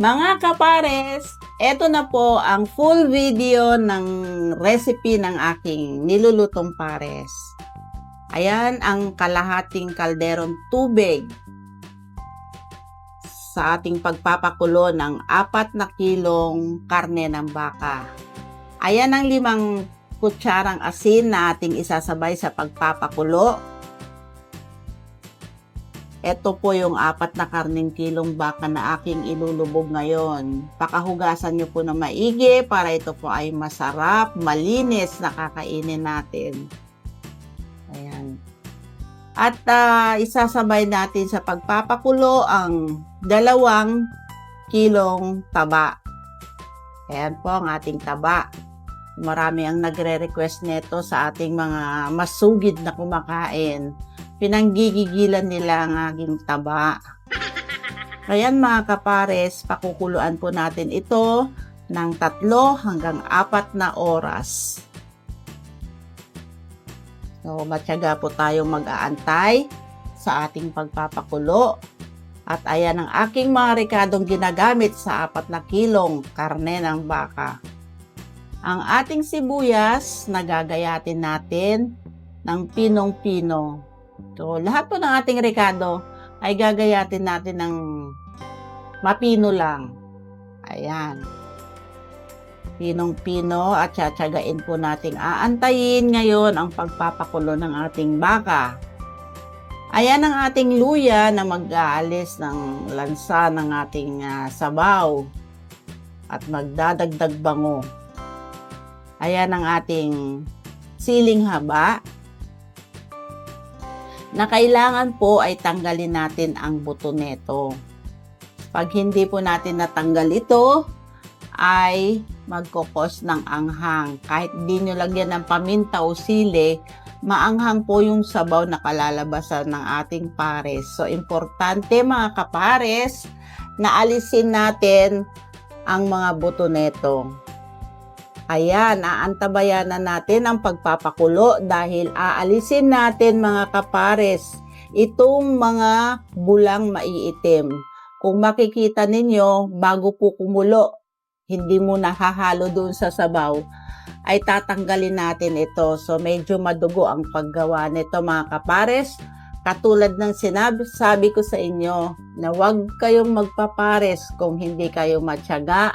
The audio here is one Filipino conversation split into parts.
Mga kapares, eto na po ang full video ng recipe ng aking nilulutong pares. Ayan ang kalahating kalderong tubig sa ating pagpapakulo ng 4 na kilong karne ng baka. Ayan ang 5 kutsarang asin na ating isasabay sa pagpapakulo. Ito po yung 4 na karneng kilong baka na aking ilulubog ngayon. Pakahugasan nyo po na maigi para ito po ay masarap, malinis na kakainin natin. Ayan. At isasabay natin sa pagpapakulo ang 2 kilong taba. Ayan po ang ating taba. Marami ang nagre-request nito sa ating mga masugid na kumakain. Pinanggigigilan nila ang aking taba. Ayan mga kapares, pakukuluan po natin ito ng 3 hanggang 4 na oras. So, matyaga po tayong mag-aantay sa ating pagpapakulo. At ayan ang aking mga rekadong ginagamit sa 4 na kilong karne ng baka. Ang ating sibuyas, nagagayatin natin ng pinong-pino. So, lahat po ng ating rekado ay gagayatin natin ng mapino lang. Ayan. Pinong-pino at tsatsagain po nating aantayin ngayon ang pagpapakulo ng ating baka. Ayan ang ating luya na mag-aalis ng lansa ng ating sabaw at magdadagdag bango. Ayan ang ating siling haba na kailangan po ay tanggalin natin ang buto nito. Pag hindi po natin natanggal ito, ay magkokos ng anghang. Kahit di nyo lagyan ng paminta o sili, maanghang po yung sabaw na kalalabasan ng ating pares. So, importante mga kapares na alisin natin ang mga buto nito. Ayan, aantabayan na natin ang pagpapakulo dahil aalisin natin mga kapares itong mga bulang maiitim. Kung makikita ninyo, bago po kumulo, hindi mo nahahalo doon sa sabaw, ay tatanggalin natin ito. So, medyo madugo ang paggawa nito mga kapares. Katulad ng sabi ko sa inyo na huwag kayong magpapares kung hindi kayo matyaga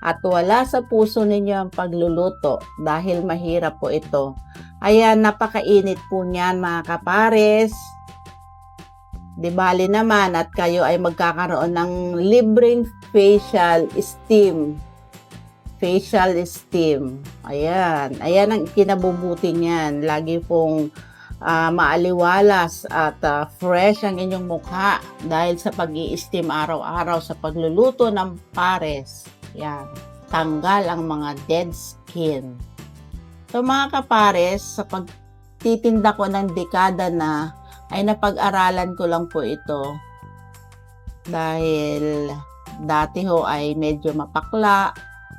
at wala sa puso ninyo ang pagluluto dahil mahirap po ito. Ayan, napakainit po niyan mga kapares. Di bali naman at kayo ay magkakaroon ng libreng facial steam. Facial steam. Ayan. Ayan ang kinabubuti niyan. Lagi pong maaliwalas at fresh ang inyong mukha dahil sa pag-i-steam araw-araw sa pagluluto ng pares. Yan. Tanggal ang mga dead skin. So mga kapares, sa pagtitinda ko ng dekada na, ay napag-aralan ko lang po ito. Dahil dati ho ay medyo mapakla,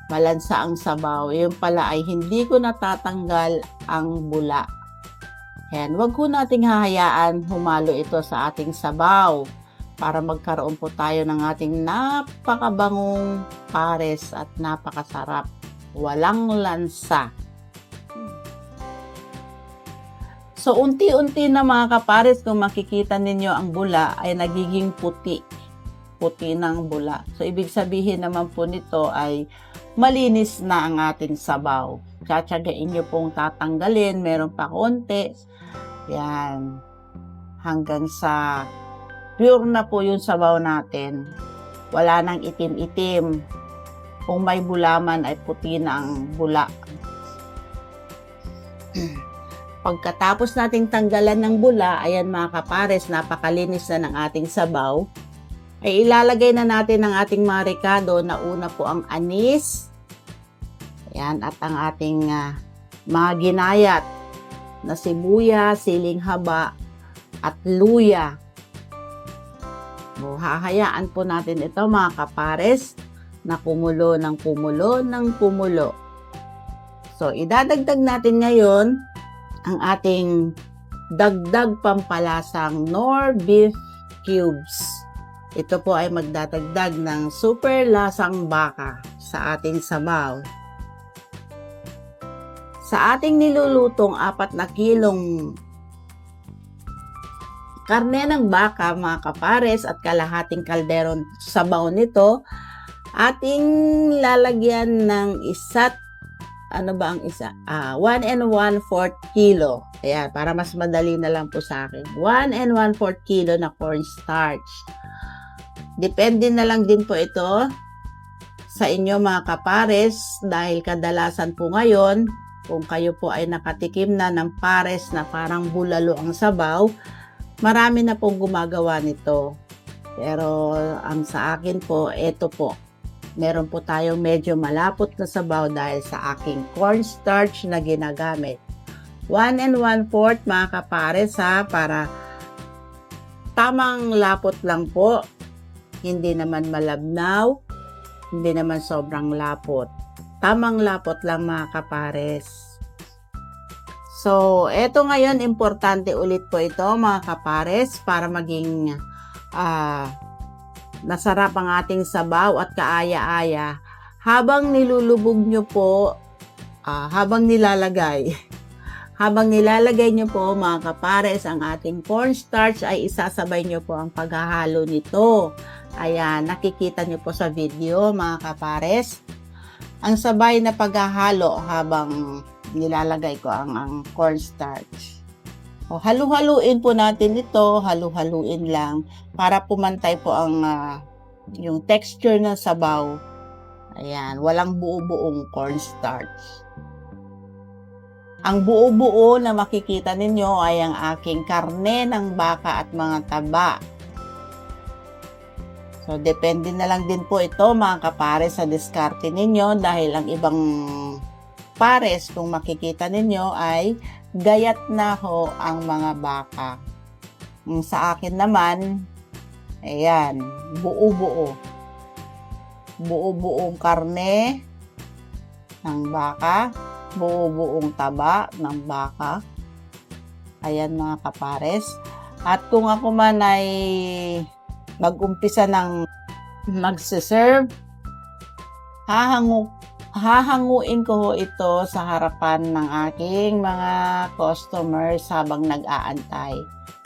malansa ang sabaw. Yung pala ay hindi ko natatanggal ang bula. Yan. Huwag ho nating hahayaan humalo ito sa ating sabaw para magkaroon po tayo ng ating napakabangong pares at napakasarap. Walang lansa. So, unti-unti na mga kapares, kung makikita ninyo ang bula ay nagiging puti. Puti ng bula. So, ibig sabihin naman po nito ay malinis na ang ating sabaw. Tsatsagain nyo pong tatanggalin. Meron pa konti. Yan. Hanggang sa pure na po yung sabaw natin. Wala nang itim-itim. Kung may bula man ay puti na ang bula. Pagkatapos nating tanggalan ng bula, ayan mga kapares, napakalinis na ng ating sabaw, ay ilalagay na natin ang ating mga rekado na una po ang anis. Ayan, at ang ating mga ginayat na sibuyas, siling haba, at luya. Hahayaan po natin ito mga kapares na kumulo ng kumulo ng kumulo. So, idadagdag natin ngayon ang ating dagdag pampalasang Knorr beef cubes. ito po ay magdadagdag ng super lasang baka sa ating sabaw. Sa ating nilulutong 4 na kilong karne ng baka, mga kapares, at kalahating kalderong sabaw nito, ating lalagyan ng 1 1/4 kilo. Ayan, para mas madali na lang po sa akin. 1 1/4 kilo na cornstarch. Depende na lang din po ito sa inyo, mga kapares, dahil kadalasan po ngayon, kung kayo po ay nakatikim na ng pares na parang bulalo ang sabaw, marami na pong gumagawa nito. Pero ang sa akin po, ito po. Meron po tayong medyo malapot na sabaw dahil sa aking cornstarch na ginagamit. 1 1/4, mga kapares, para tamang lapot lang po. Hindi naman malabnaw, hindi naman sobrang lapot. Tamang lapot lang, mga kapares. So, eto ngayon, importante ulit po ito, mga kapares, para maging masarap ang ating sabaw at kaaya-aya. Habang nilulubog nyo po, habang nilalagay nyo po, mga kapares, ang ating cornstarch, ay isasabay nyo po ang paghahalo nito. Ayan, nakikita nyo po sa video, mga kapares. Ang sabay na paghahalo habang nilalagay ko ang cornstarch. O, halu-haluin po natin ito, halu-haluin lang para pumantay po ang yung texture ng sabaw. Ayan, walang buo-buong cornstarch. Ang buo-buo na makikita ninyo ay ang aking karne ng baka at mga taba. So, depende na lang din po ito, mga kapares, sa diskarte ninyo, dahil ang ibang pares, kung makikita ninyo, ay gayat na ho ang mga baka. Sa akin naman, ayan, buo-buo. Buo-buong karne ng baka, buo-buong taba ng baka. Ayan, mga kapares. At kung ako man ay mag-umpisa ng magsiserve, hahanguin ko ito sa harapan ng aking mga customers habang nag-aantay.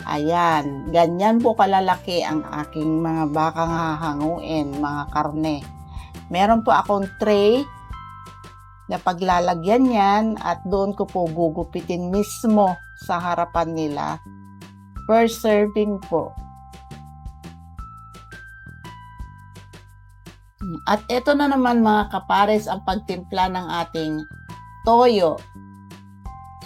Ayan, ganyan po kalalaki ang aking mga bakang hahanguin, mga karne. Meron po akong tray na paglalagyan yan at doon ko po gugupitin mismo sa harapan nila. Per serving po. At ito na naman, mga kapares, ang pagtimpla ng ating toyo.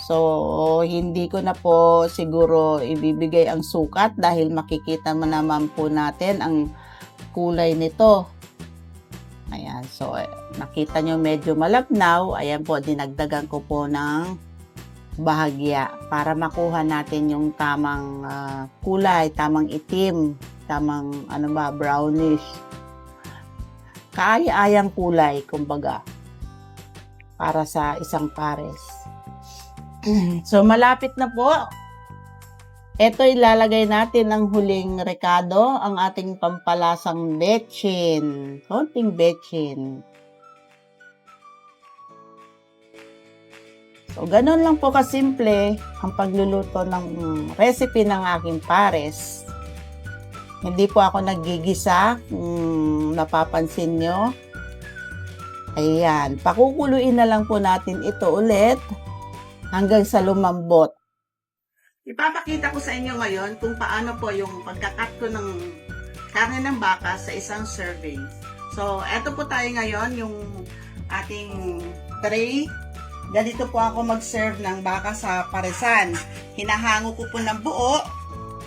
So, hindi ko na po siguro ibibigay ang sukat dahil makikita mo naman po natin ang kulay nito. Ayan, so nakita nyo medyo malabnaw. Ayan po, dinagdagan ko po ng bahagya para makuha natin yung tamang kulay, tamang itim, tamang brownish. Kaaya-ayang kulay, kumbaga, para sa isang pares. So, malapit na po. Ito, ilalagay natin ang huling rekado, ang ating pampalasang betchin. Konting betchin. So, ganun lang po kasimple ang pagluluto ng recipe ng aking pares. Hindi po ako naggigisa, napapansin nyo. Ayan, pakukuluin na lang po natin ito ulit hanggang sa lumambot. Ipapakita ko sa inyo ngayon kung paano po yung pagkakat ko ng karne ng baka sa isang serving. So, eto po tayo ngayon, yung ating tray. Ganito po ako mag-serve ng baka sa paresan. Hinahango ko po ng buo,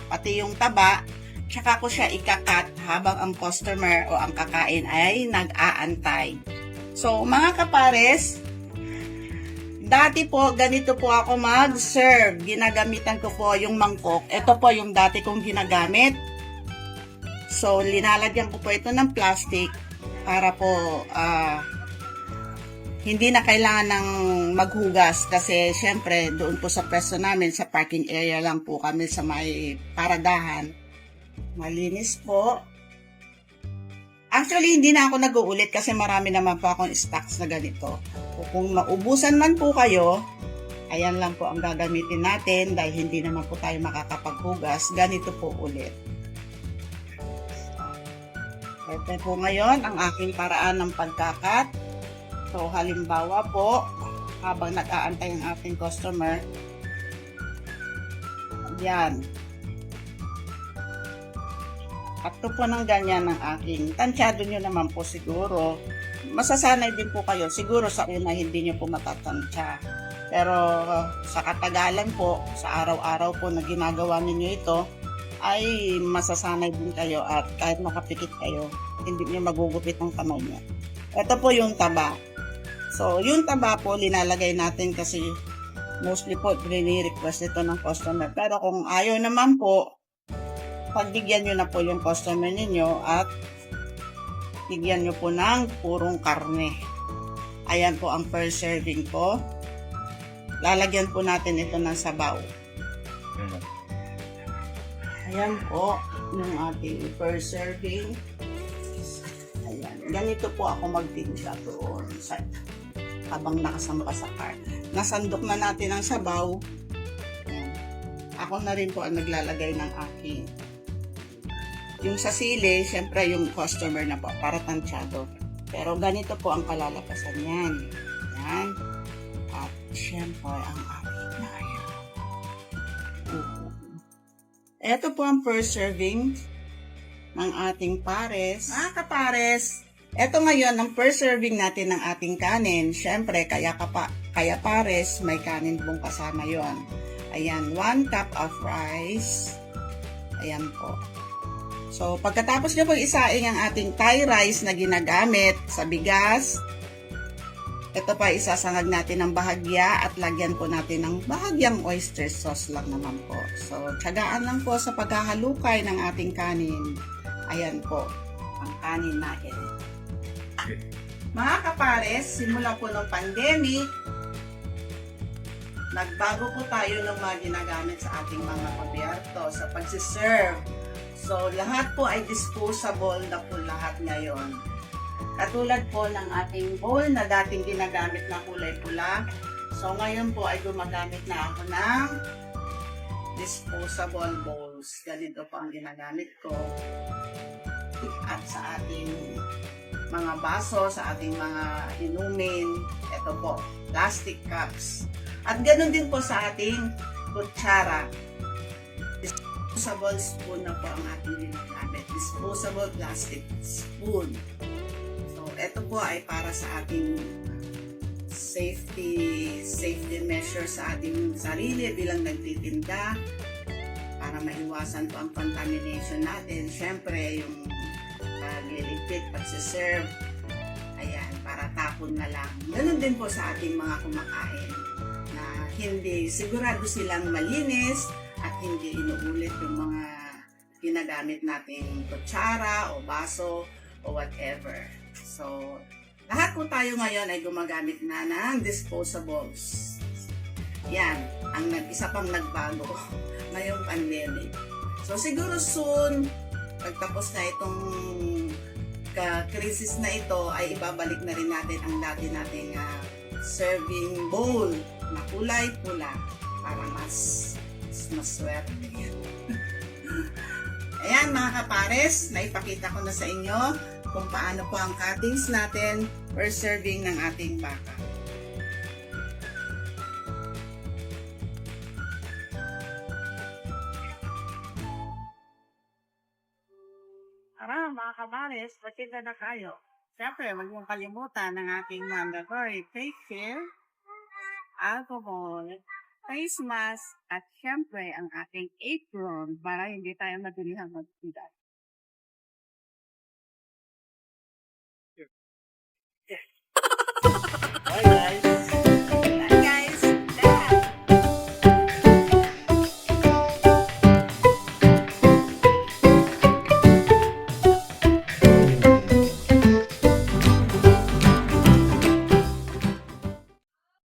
pati yung taba. Tsaka ko siya ikakat habang ang customer o ang kakain ay nag-aantay. So, mga kapares, dati po, ganito po ako mag-serve. Ginagamitan ko po yung mangkok. Ito po yung dati kong ginagamit. So, linalagyan ko po ito ng plastic para po hindi na kailangan ng maghugas kasi syempre doon po sa pwesto namin, sa parking area lang po kami sa may paradahan. Malinis po. Actually, hindi na ako nag-uulit kasi marami naman po akong stocks na ganito. Kung maubusan man po kayo, ayan lang po ang gagamitin natin dahil hindi naman po tayo makakapaghugas. Ganito po ulit. Ito po ngayon ang aking paraan ng pagkakat. So, halimbawa po, habang nag-aantay ang ating customer, yan. Akto po ng ganyan ng aking. Tansyado nyo naman po siguro. Masasanay din po kayo. Siguro sa una hindi nyo po matatansya. Pero sa katagalan po, sa araw-araw po na ginagawa ninyo ito, ay masasanay din kayo at kahit makapikit kayo, hindi nyo magugupit ang kamay nyo. Ito po yung taba. So, yung taba po, linalagay natin kasi mostly po, request ito ng customer. Pero kung ayaw naman po, pagbigyan nyo na po yung customer ninyo at bigyan nyo po ng purong karne. Ayan po ang per serving po. Lalagyan po natin ito ng sabaw. Ayan po yung ating per serving. Ayan. Ganito po ako magtimpla doon habang nakasamba sa cart. Nasandok na natin ang sabaw. Ayan. Ako na rin po ang naglalagay ng aking. Yung sa sili, syempre yung customer na po, para tansyado. Pero ganito po ang kalalabasan yan. Yan. At syempre ang aking naya. Ito po ang first serving ng ating pares. Kapares! Ito ngayon ang first serving natin ng ating kanin. Syempre, kaya pares, may kanin pong kasama yon. Ayan, 1 cup of rice. Ayan po. So, pagkatapos nyo pong isaing ang ating Thai rice na ginagamit sa bigas, ito pa isasangag natin ng bahagya at lagyan po natin ng bahagyang oyster sauce lang naman po. So, tiyagaan lang po sa paghahalukay ng ating kanin. Ayan po, ang kanin natin. Mga kapares, simula po ng pandemic, nagbago po tayo ng mga ginagamit sa ating mga pabyerto sa pagsiserve. So, lahat po ay disposable na po lahat ngayon. Katulad po ng ating bowl na dating ginagamit na kulay pula. So, ngayon po ay gumagamit na ako ng disposable bowls. Ganito po ang ginagamit ko. At sa ating mga baso, sa ating mga inumin, ito po, plastic cups. At ganoon din po sa ating kutsara. Disposable spoon na po ang ating ginagamit. Disposable plastic spoon. So, ito po ay para sa ating safety measure sa ating sarili bilang nagtitinda para maiwasan po ang contamination natin. Siyempre, yung pagliligpit, pagsiserve, ayan, para tapon na lang. Ganun din po sa ating mga kumakain na hindi sigurado silang malinis at hindi inuulit yung mga ginagamit nating kutsara o baso o whatever. So, lahat po tayo ngayon ay gumagamit na ng disposables. Yan, ang isa pang nagbago ngayong pandemic. So, siguro soon, pagtapos na itong krisis na ito, ay ibabalik na rin natin ang dati nating serving bowl na kulay pula para mas swerte. Ayan mga kapares, naipakita ko na sa inyo kung paano po ang cuttings natin per serving ng ating baka. Tara mga kapares, pakita na kayo. Siyempre, huwag mong kalimutan ng ating mandatory take care, alcohol, face mask, at syempre ang ating apron para hindi tayo madulihang magsidat. Bye guys!